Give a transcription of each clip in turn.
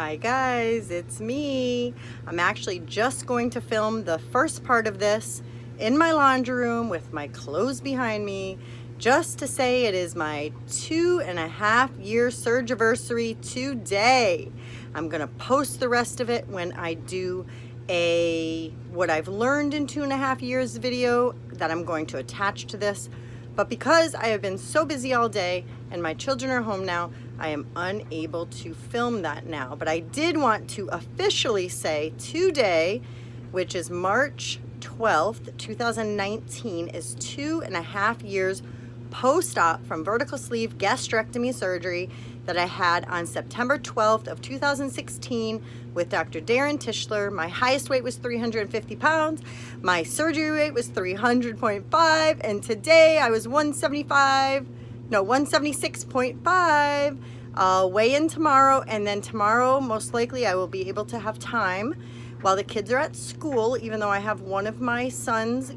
Hi guys, it's me. I'm actually just going to film the first part of this in my laundry room with my clothes behind me, just to say it is my 2.5-year surgiversary today. I'm gonna post the rest of it when I do a what I've learned in 2.5 years video that I'm going to attach to this. But because I have been so busy all day and my children are home now, I am unable to film that now. But I did want to officially say today, which is March 12th, 2019, is 2.5 years post-op from vertical sleeve gastrectomy surgery that I had on September 12th of 2016 with Dr. Darren Tischler. My highest weight was 350 pounds. My surgery weight was 300.5, and today I was 176.5. I'll weigh in tomorrow, and then tomorrow most likely I will be able to have time while the kids are at school, even though I have one of my sons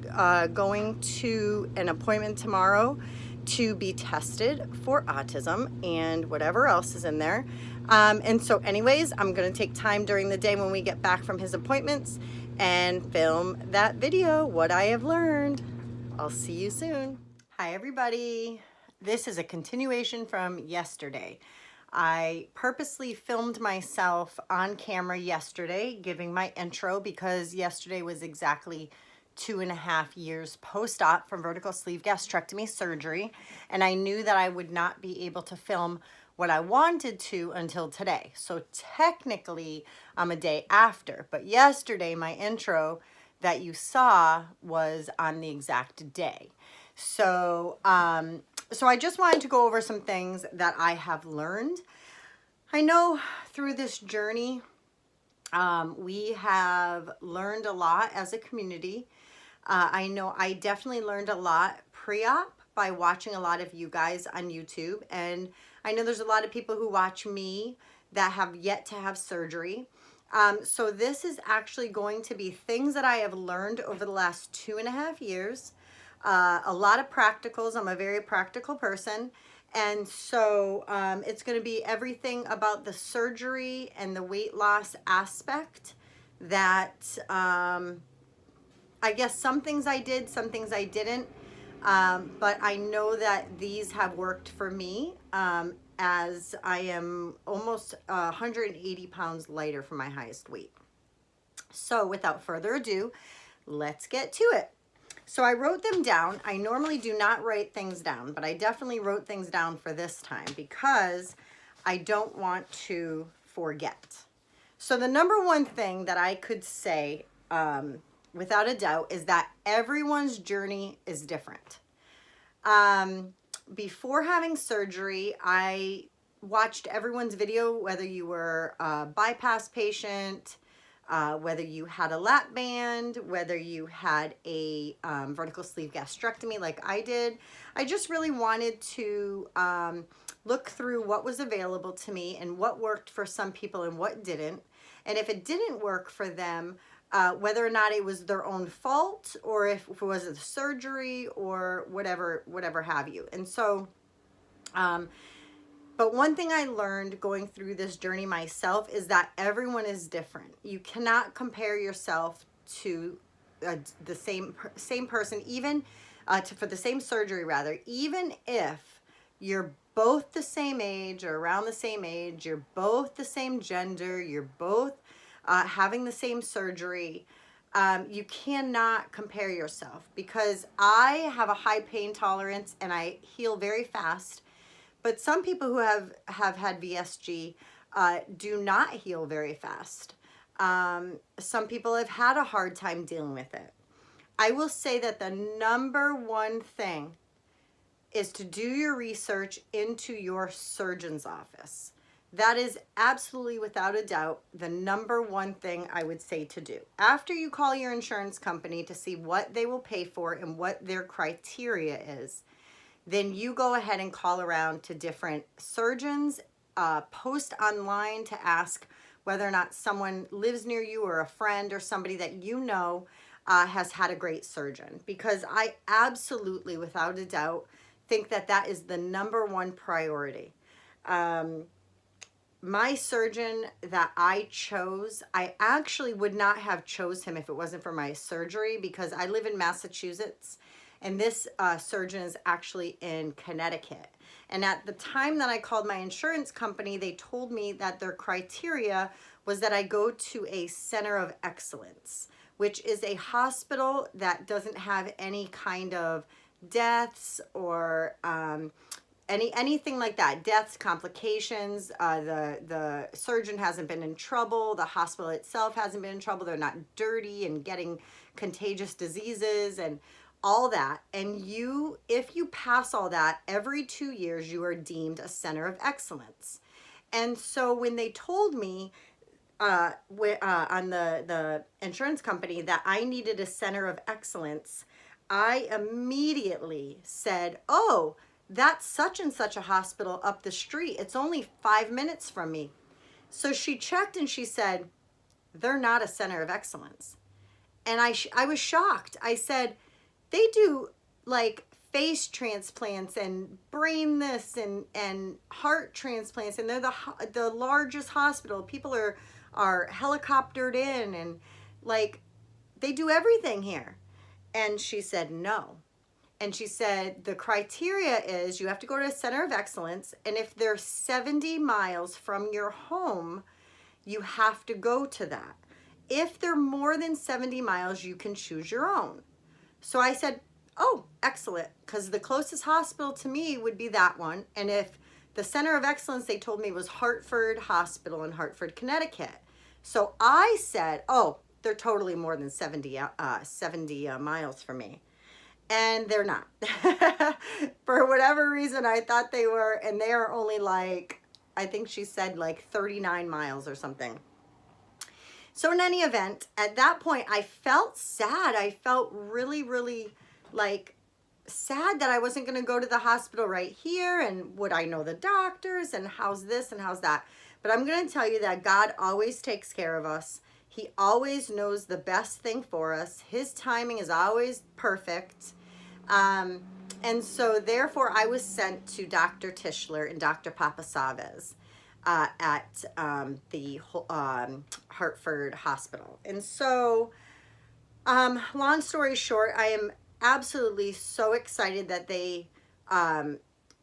going to an appointment tomorrow to be tested for autism and whatever else is in there. And so anyways, I'm gonna take time during the day when we get back from his appointments and film that video, what I have learned. I'll see you soon. Hi everybody. This is a continuation from yesterday. I purposely filmed myself on camera yesterday giving my intro because yesterday was exactly 2.5 years post-op from vertical sleeve gastrectomy surgery, and I knew that I would not be able to film what I wanted to until today. So technically I'm a day after, but yesterday my intro that you saw was on the exact day. So so I just wanted to go over some things that I have learned. I know through this journey we have learned a lot as a community. I know I definitely learned a lot pre-op by watching a lot of you guys on YouTube, and I know there's a lot of people who watch me that have yet to have surgery. So this is actually going to be things that I have learned over the last 2.5 years. A lot of practicals. I'm a very practical person. And so it's going to be everything about the surgery and the weight loss aspect that I guess some things I did, some things I didn't. But I know that these have worked for me as I am almost 180 pounds lighter from my highest weight. So without further ado, let's get to it. So I wrote them down. I normally do not write things down, but I definitely wrote things down for this time because I don't want to forget. So the number one thing that I could say without a doubt is that everyone's journey is different. Before having surgery, I watched everyone's video, whether you were a bypass patient, whether you had a lap band, whether you had a vertical sleeve gastrectomy like I did. I just really wanted to look through what was available to me and what worked for some people and what didn't. And if it didn't work for them, whether or not it was their own fault or if it was a surgery or whatever have you. And so, but one thing I learned going through this journey myself is that everyone is different. You cannot compare yourself to the same person, even for the same surgery rather, even if you're both the same age or around the same age, you're both the same gender, you're both having the same surgery. You cannot compare yourself because I have a high pain tolerance and I heal very fast. But some people who have had VSG do not heal very fast. Some people have had a hard time dealing with it. I will say that the number one thing is to do your research into your surgeon's office. That is absolutely without a doubt the number one thing I would say to do. After you call your insurance company to see what they will pay for and what their criteria is, then you go ahead and call around to different surgeons, post online to ask whether or not someone lives near you or a friend or somebody that you know has had a great surgeon. Because I absolutely, without a doubt, think that that is the number one priority. my surgeon that I chose, I actually would not have chose him if it wasn't for my surgery, because I live in Massachusetts and this surgeon is actually in Connecticut. And at the time that I called my insurance company, they told me that their criteria was that I go to a center of excellence, which is a hospital that doesn't have any kind of deaths or anything like that, deaths, complications. The surgeon hasn't been in trouble. The hospital itself hasn't been in trouble. They're not dirty and getting contagious diseases and all that. And you, if you pass all that, every 2 years you are deemed a center of excellence. And so when they told me on the insurance company that I needed a center of excellence, I immediately said, oh, that's such and such a hospital up the street. It's only 5 minutes from me. So she checked and she said, they're not a center of excellence. And I was shocked. I said, they do like face transplants and brain this and heart transplants, and they're the largest hospital. People are helicoptered in, and like they do everything here. And she said no. And she said the criteria is you have to go to a center of excellence, and if they're 70 miles from your home, you have to go to that. If they're more than 70 miles, you can choose your own. So I said, oh, excellent, because the closest hospital to me would be that one. And if the center of excellence they told me was Hartford Hospital in Hartford, Connecticut. So I said, oh, they're totally more than 70 miles from me. And they're not. For whatever reason, I thought they were, and they are only like, I think she said like 39 miles or something. So in any event, at that point, I felt sad. I felt really, really like sad that I wasn't going to go to the hospital right here, and would I know the doctors, and how's this and how's that. But I'm going to tell you that God always takes care of us. He always knows the best thing for us. His timing is always perfect. And so therefore I was sent to Dr. Tischler and Dr. Papasavez at the Hartford Hospital. And so long story short, I am absolutely so excited that they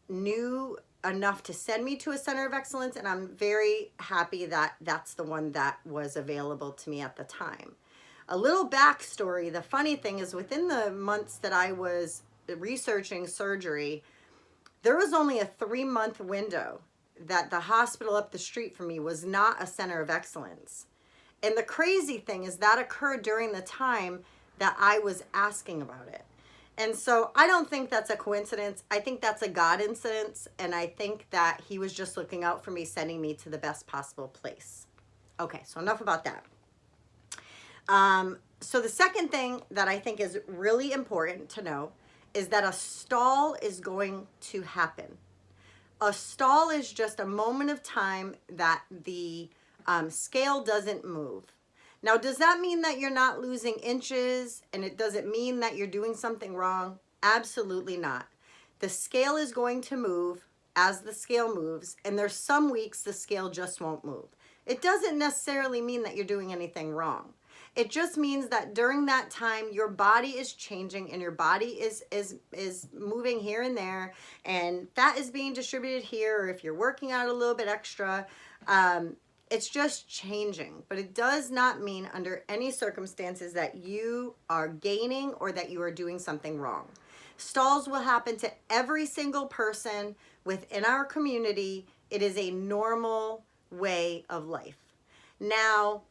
knew enough to send me to a center of excellence, and I'm very happy that that's the one that was available to me at the time. A little backstory, the funny thing is, within the months that I was researching surgery, there was only a 3-month window that the hospital up the street from me was not a center of excellence. And the crazy thing is that occurred during the time that I was asking about it. And so I don't think that's a coincidence. I think that's a God incidence. And I think that he was just looking out for me, sending me to the best possible place. Okay, so enough about that. So the second thing that I think is really important to know is that a stall is going to happen. A stall is just a moment of time that the scale doesn't move. Now, does that mean that you're not losing inches, and it doesn't mean that you're doing something wrong? Absolutely not. The scale is going to move as the scale moves, and there's some weeks the scale just won't move. It doesn't necessarily mean that you're doing anything wrong. It just means that during that time, your body is changing, and your body is moving here and there, and fat is being distributed here, or if you're working out a little bit extra, it's just changing. But it does not mean under any circumstances that you are gaining or that you are doing something wrong. Stalls will happen to every single person within our community. It is a normal way of life. Now,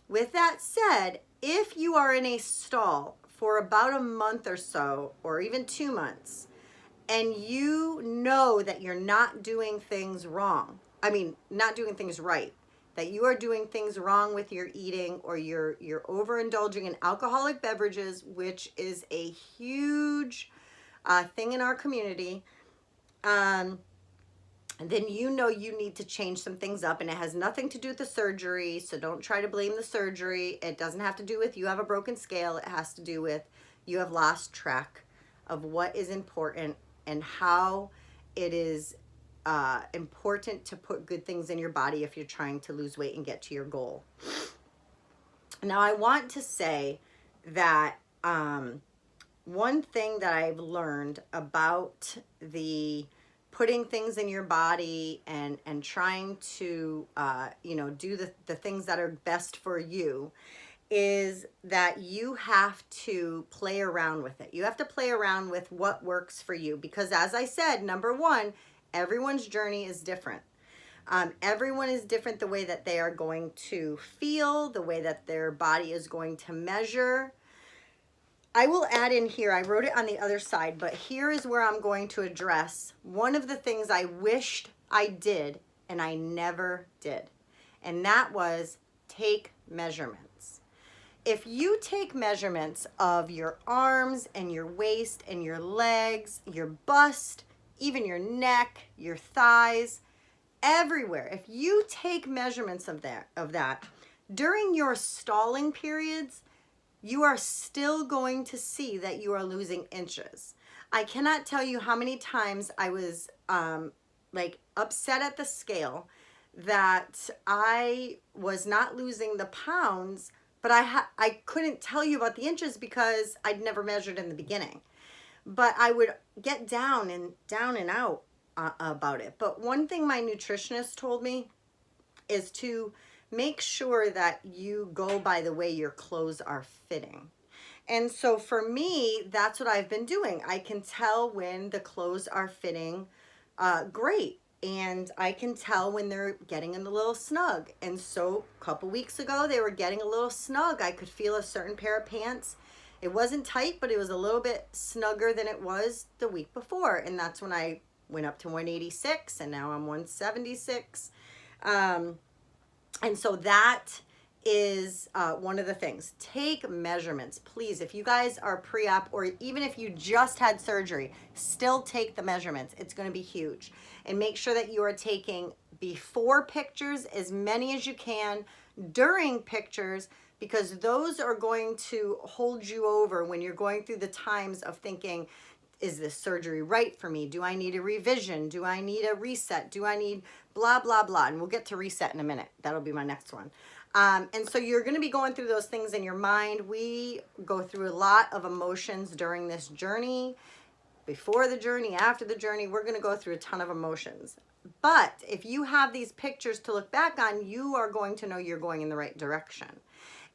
with that said, if you are in a stall for about a month or so, or even 2 months, and you know that you're not doing things wrong, not doing things right, that you are doing things wrong with your eating, or you're overindulging in alcoholic beverages, which is a huge thing in our community, then you know you need to change some things up, and it has nothing to do with the surgery, so don't try to blame the surgery. It doesn't have to do with you have a broken scale. It has to do with you have lost track of what is important and how it is important to put good things in your body if you're trying to lose weight and get to your goal. Now, I want to say that one thing that I've learned about the putting things in your body and trying to do the things that are best for you is that you have to play around with it. You have to play around with what works for you, because as I said, number one, everyone's journey is different. Everyone is different, the way that they are going to feel, the way that their body is going to measure. I will add in here, I wrote it on the other side, but here is where I'm going to address one of the things I wished I did and I never did. And that was take measurements. If you take measurements of your arms and your waist and your legs, your bust, even your neck, your thighs, everywhere, if you take measurements of that during your stalling periods, you are still going to see that you are losing inches. I cannot tell you how many times I was upset at the scale that I was not losing the pounds, but I couldn't tell you about the inches because I'd never measured in the beginning. But I would get down and out about it. But one thing my nutritionist told me is to make sure that you go by the way your clothes are fitting. And so for me, that's what I've been doing. I can tell when the clothes are fitting great. And I can tell when they're getting a little snug. And so a couple weeks ago, they were getting a little snug. I could feel a certain pair of pants. It wasn't tight, but it was a little bit snugger than it was the week before. And that's when I went up to 186, and now I'm 176. And so that is one of the things. Take measurements, please. If you guys are pre-op, or even if you just had surgery, still take the measurements. It's going to be huge. And make sure that you are taking before pictures, as many as you can, during pictures, because those are going to hold you over when you're going through the times of thinking, is this surgery right for me? Do I need a revision? Do I need a reset? Do I need blah, blah, blah? And we'll get to reset in a minute. That'll be my next one. And so you're going to be going through those things in your mind. We go through a lot of emotions during this journey. Before the journey, after the journey, we're going to go through a ton of emotions. But if you have these pictures to look back on, you are going to know you're going in the right direction.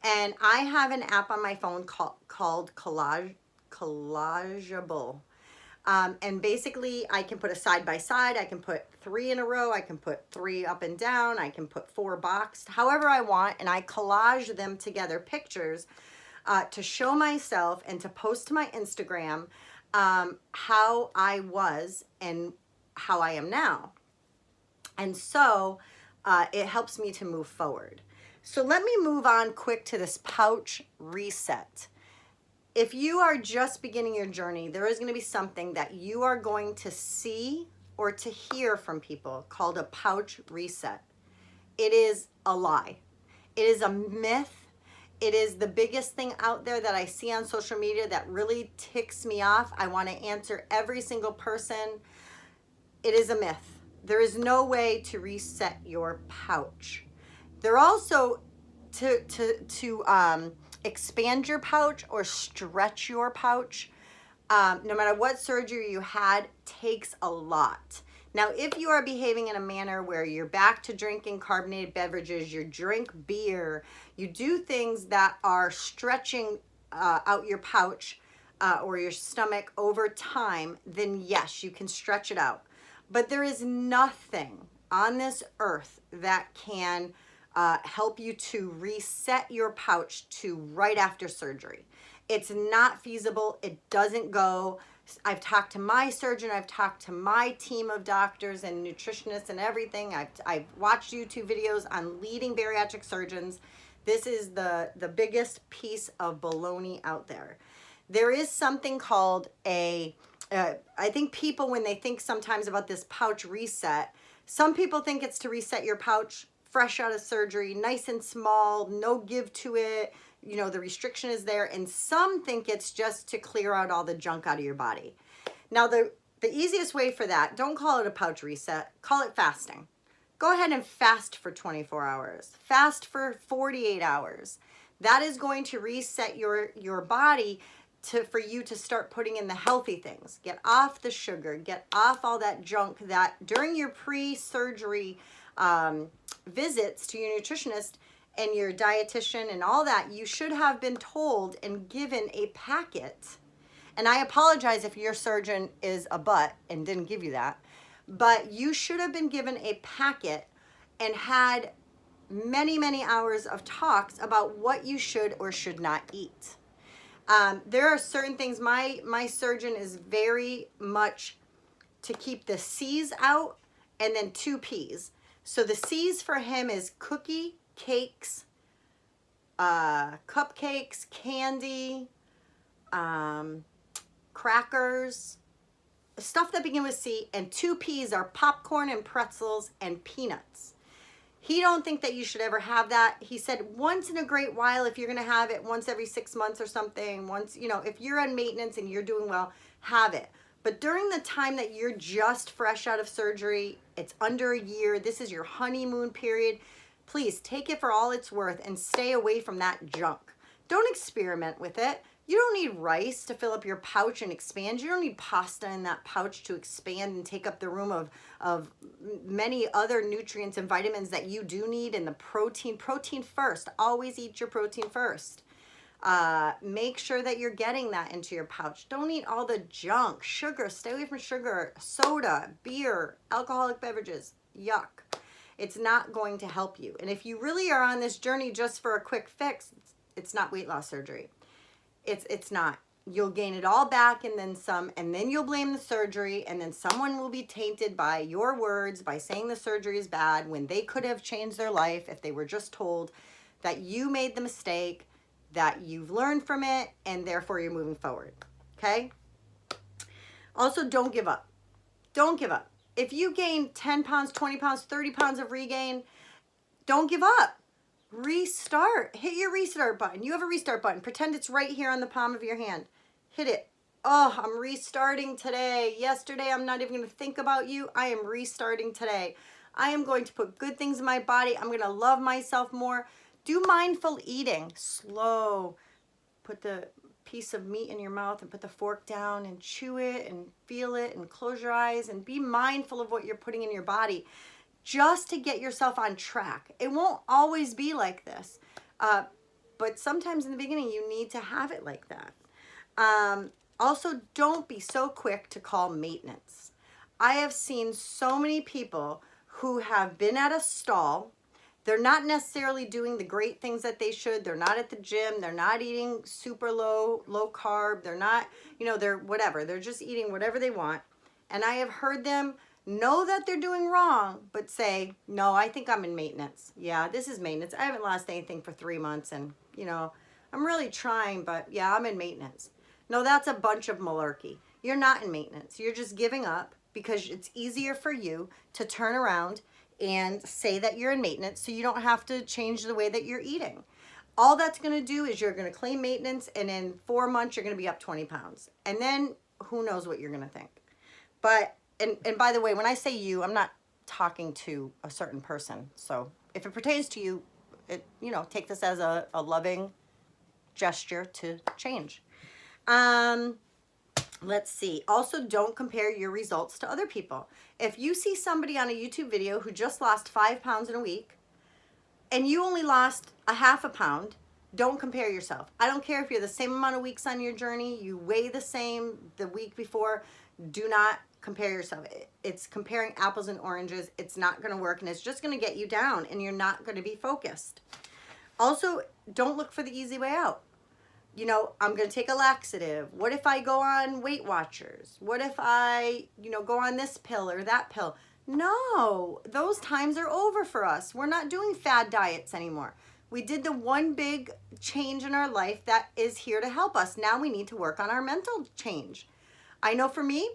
And I have an app on my phone called Collageable. And basically I can put a side by side, I can put 3 in a row, I can put 3 up and down, I can put 4 boxed, however I want, and I collage them together, pictures, to show myself and to post to my Instagram how I was and how I am now. And so it helps me to move forward. So let me move on quick to this pouch reset. If you are just beginning your journey, there is going to be something that you are going to see or to hear from people called a pouch reset. It is a lie. It is a myth. It is the biggest thing out there that I see on social media that really ticks me off. I want to answer every single person. It is a myth. There is no way to reset your pouch. They're also to expand your pouch or stretch your pouch, no matter what surgery you had, takes a lot. Now, if you are behaving in a manner where you're back to drinking carbonated beverages, you drink beer, you do things that are stretching out your pouch or your stomach over time, then yes, you can stretch it out. But there is nothing on this earth that can help you to reset your pouch to right after surgery. It's not feasible. It doesn't go. I've talked to my surgeon. I've talked to my team of doctors and nutritionists and everything. I've watched YouTube videos on leading bariatric surgeons. This is the biggest piece of baloney out there. There is something called I think people, when they think sometimes about this pouch reset, some people think it's to reset your pouch fresh out of surgery, nice and small, no give to it, you know, the restriction is there, and some think it's just to clear out all the junk out of your body. Now, the the easiest way for that, don't call it a pouch reset, call it fasting. Go ahead and fast for 24 hours. Fast for 48 hours. That is going to reset your body for you to start putting in the healthy things. Get off the sugar, get off all that junk that during your pre-surgery visits to your nutritionist and your dietitian and all that, you should have been told and given a packet. And I apologize if your surgeon is a butt and didn't give you that, but you should have been given a packet and had many, many hours of talks about what you should or should not eat. There are certain things, my surgeon is very much to keep the C's out and then 2 P's. So the C's for him is cookie, cakes, cupcakes, candy, crackers, stuff that begin with C, and 2 P's are popcorn and pretzels and peanuts. He don't think that you should ever have that. He said once in a great while, if you're gonna have it once every 6 months or something, once, you know, if you're on maintenance and you're doing well, have it. But during the time that you're just fresh out of surgery, it's under a year, this is your honeymoon period, please take it for all it's worth and stay away from that junk. Don't experiment with it. You don't need rice to fill up your pouch and expand. You don't need pasta in that pouch to expand and take up the room of many other nutrients and vitamins that you do need. And the protein first. Always eat your protein first. Make sure that you're getting that into your pouch. Don't eat all the junk, sugar. Stay away from sugar, soda, beer, alcoholic beverages. Yuck. It's not going to help you. And if you really are on this journey just for a quick fix, it's not weight loss surgery. It's not. You'll gain it all back and then some, and then you'll blame the surgery, and then someone will be tainted by your words by saying the surgery is bad when they could have changed their life if they were just told that you made the mistake, that you've learned from it, and therefore you're moving forward. Okay? Also, don't give up. Don't give up. If you gain 10 pounds, 20 pounds, 30 pounds of regain, don't give up. Restart. Hit your restart button. You have a restart button. Pretend it's right here on the palm of your hand. Hit it. Oh, I'm restarting today. Yesterday, I'm not even going to think about you. I am restarting today. I am going to put good things in my body. I'm going to love myself more. Do mindful eating. Slow. Put the piece of meat in your mouth and put the fork down and chew it and feel it and close your eyes and be mindful of what you're putting in your body, just to get yourself on track. It won't always be like this, but sometimes in the beginning you need to have it like that. Also, don't be so quick to call maintenance. I have seen so many people who have been at a stall. They're not necessarily doing the great things that they should. They're not at the gym. They're not eating super low carb. They're not, you know, they're whatever. They're just eating whatever they want. And I have heard them know that they're doing wrong, but say, no, I think I'm in maintenance. Yeah, this is maintenance. I haven't lost anything for 3 months, and, you know, I'm really trying, but yeah, I'm in maintenance. No, that's a bunch of malarkey. You're not in maintenance. You're just giving up because it's easier for you to turn around and say that you're in maintenance so you don't have to change the way that you're eating. All that's going to do is you're going to claim maintenance, and in 4 months, you're going to be up 20 pounds. And then who knows what you're going to think. But And by the way, when I say you, I'm not talking to a certain person. So if it pertains to you, take this as a loving gesture to change. Let's see. Also, don't compare your results to other people. If you see somebody on a YouTube video who just lost 5 pounds in a week and you only lost a half a pound, don't compare yourself. I don't care if you're the same amount of weeks on your journey, you weigh the same the week before, do not compare yourself. It's comparing apples and oranges. It's not going to work, and it's just going to get you down, and you're not going to be focused. Also, don't look for the easy way out. You know, I'm going to take a laxative. What if I go on Weight Watchers? What if I, go on this pill or that pill? No, those times are over for us. We're not doing fad diets anymore. We did the one big change in our life that is here to help us. Now we need to work on our mental change. I know for me,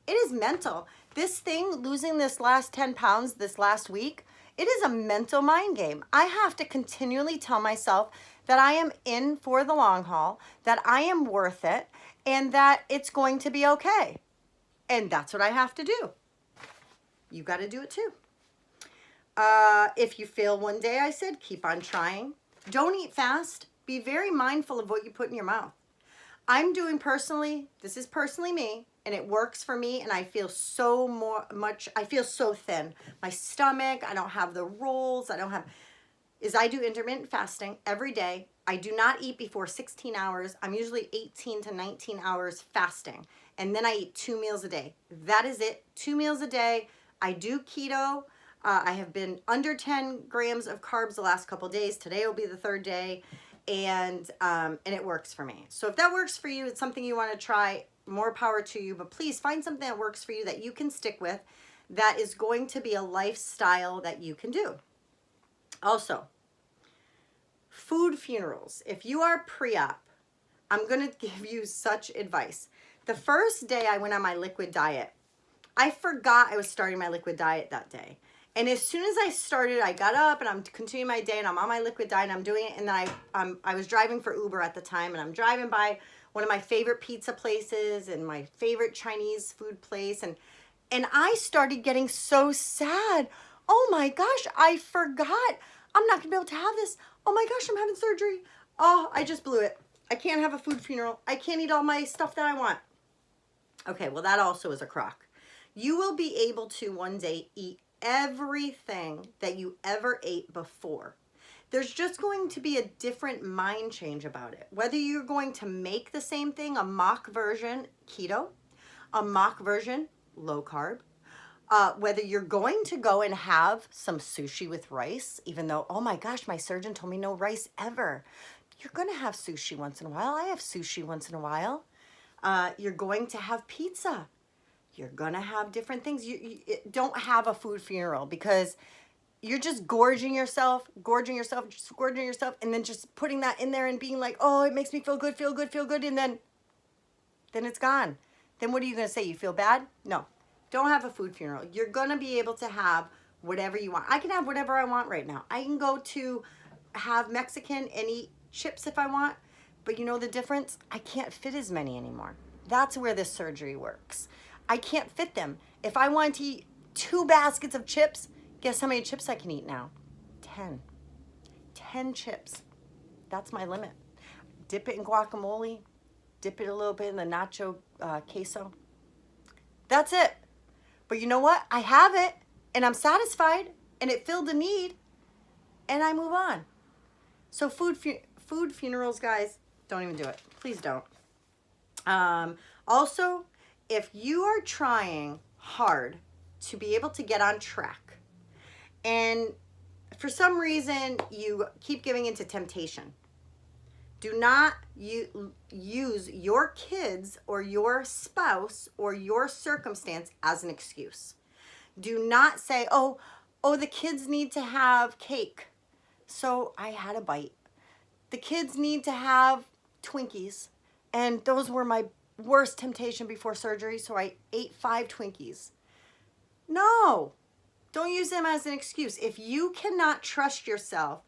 it is mental. This thing, losing this last 10 pounds this last week, it is a mental mind game. I have to continually tell myself that I am in for the long haul, that I am worth it, and that it's going to be okay. And that's what I have to do. You got to do it too. If you fail one day, I said, keep on trying. Don't eat fast. Be very mindful of what you put in your mouth. I'm doing personally, this is personally me, and it works for me, and I feel I feel so thin. My stomach, I don't have the rolls, I do intermittent fasting every day. I do not eat before 16 hours. I'm usually 18 to 19 hours fasting. And then I eat 2 meals a day. That is it, 2 meals a day. I do keto. I have been under 10 grams of carbs the last couple days. Today will be the 3rd day. And it works for me. So if that works for you, it's something you want to try, more power to you. But please find something that works for you that you can stick with, that is going to be a lifestyle that you can do. Also, food funerals. If you are pre-op, I'm going to give you such advice. The first day I went on my liquid diet, I forgot I was starting my liquid diet that day. And as soon as I started, I got up and I'm continuing my day and I'm on my liquid diet and I'm doing it. And then I was driving for Uber at the time, and I'm driving by one of my favorite pizza places and my favorite Chinese food place. And I started getting so sad. Oh my gosh, I forgot. I'm not gonna be able to have this. Oh my gosh, I'm having surgery. Oh, I just blew it. I can't have a food funeral. I can't eat all my stuff that I want. Okay, well, that also is a crock. You will be able to one day eat everything that you ever ate before. There's just going to be a different mind change about it. Whether you're going to make the same thing, a mock version keto, a mock version low carb, whether you're going to go and have some sushi with rice, even though, oh my gosh, my surgeon told me no rice ever. You're going to have sushi once in a while. I have sushi once in a while. You're going to have pizza. You're going to have different things. You don't have a food funeral, because you're just gorging yourself, and then just putting that in there and being like, oh, it makes me feel good, and then it's gone. Then what are you going to say? You feel bad? No. Don't have a food funeral. You're going to be able to have whatever you want. I can have whatever I want right now. I can go to have Mexican and eat chips if I want, but you know the difference? I can't fit as many anymore. That's where this surgery works. I can't fit them. If I want to eat 2 baskets of chips, guess how many chips I can eat now? 10. 10 chips. That's my limit. Dip it in guacamole. Dip it a little bit in the nacho queso. That's it. But you know what? I have it, and I'm satisfied, and it filled a need, and I move on. So food funerals, guys, don't even do it. Please don't. Also, if you are trying hard to be able to get on track, and for some reason you keep giving into temptation, do not use your kids or your spouse or your circumstance as an excuse. Do not say, oh, the kids need to have cake, so I had a bite. The kids need to have Twinkies, and those were my worst temptation before surgery, so I ate 5 Twinkies. No, don't use them as an excuse. If you cannot trust yourself,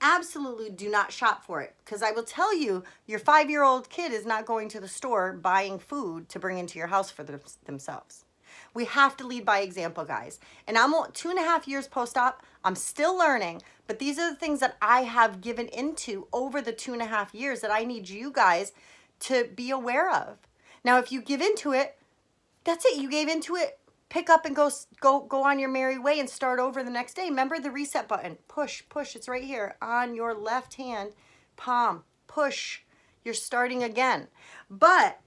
absolutely do not shop for it, because I will tell you, your 5-year-old kid is not going to the store buying food to bring into your house for themselves. We have to lead by example, guys. And I'm 2.5 years post-op. I'm still learning, but these are the things that I have given into over the 2.5 years that I need you guys to be aware of. Now, if you give into it, that's it. You gave into it. Pick up and go on your merry way and start over the next day. Remember the reset button. Push. It's right here on your left hand palm. Push. You're starting again. But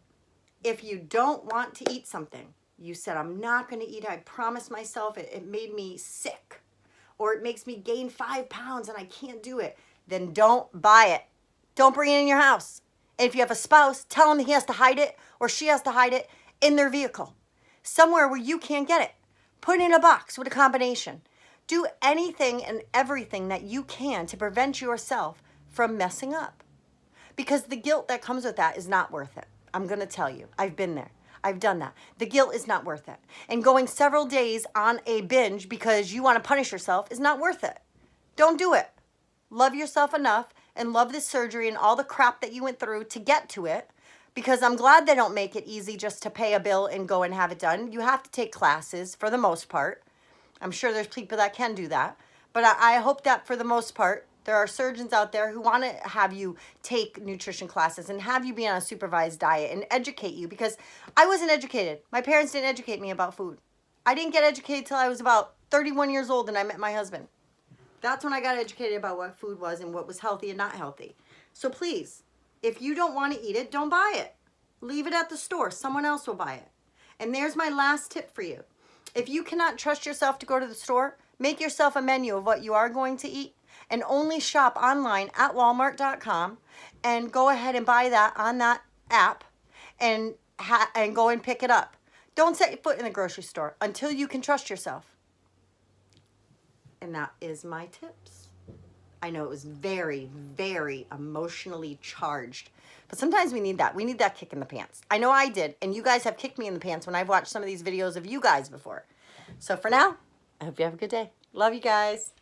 if you don't want to eat something, you said, I'm not going to eat it. I promised myself it made me sick, or it makes me gain 5 pounds and I can't do it, then don't buy it. Don't bring it in your house. And if you have a spouse, tell him he has to hide it or she has to hide it in their vehicle, somewhere where you can't get it. Put it in a box with a combination. Do anything and everything that you can to prevent yourself from messing up, because the guilt that comes with that is not worth it. I'm going to tell you, I've been there. I've done that. The guilt is not worth it. And going several days on a binge because you want to punish yourself is not worth it. Don't do it. Love yourself enough and love this surgery and all the crap that you went through to get to it. because I'm glad they don't make it easy just to pay a bill and go and have it done. You have to take classes for the most part. I'm sure there's people that can do that. But I hope that for the most part, there are surgeons out there who want to have you take nutrition classes and have you be on a supervised diet and educate you, because I wasn't educated. My parents didn't educate me about food. I didn't get educated till I was about 31 years old and I met my husband. That's when I got educated about what food was and what was healthy and not healthy. So please, if you don't want to eat it, don't buy it. Leave it at the store. Someone else will buy it. And there's my last tip for you. If you cannot trust yourself to go to the store, make yourself a menu of what you are going to eat and only shop online at walmart.com and go ahead and buy that on that app and go and pick it up. Don't set your foot in the grocery store until you can trust yourself. And that is my tips. I know it was very, very emotionally charged, but sometimes we need that. We need that kick in the pants. I know I did, and you guys have kicked me in the pants when I've watched some of these videos of you guys before. So for now, I hope you have a good day. Love you guys.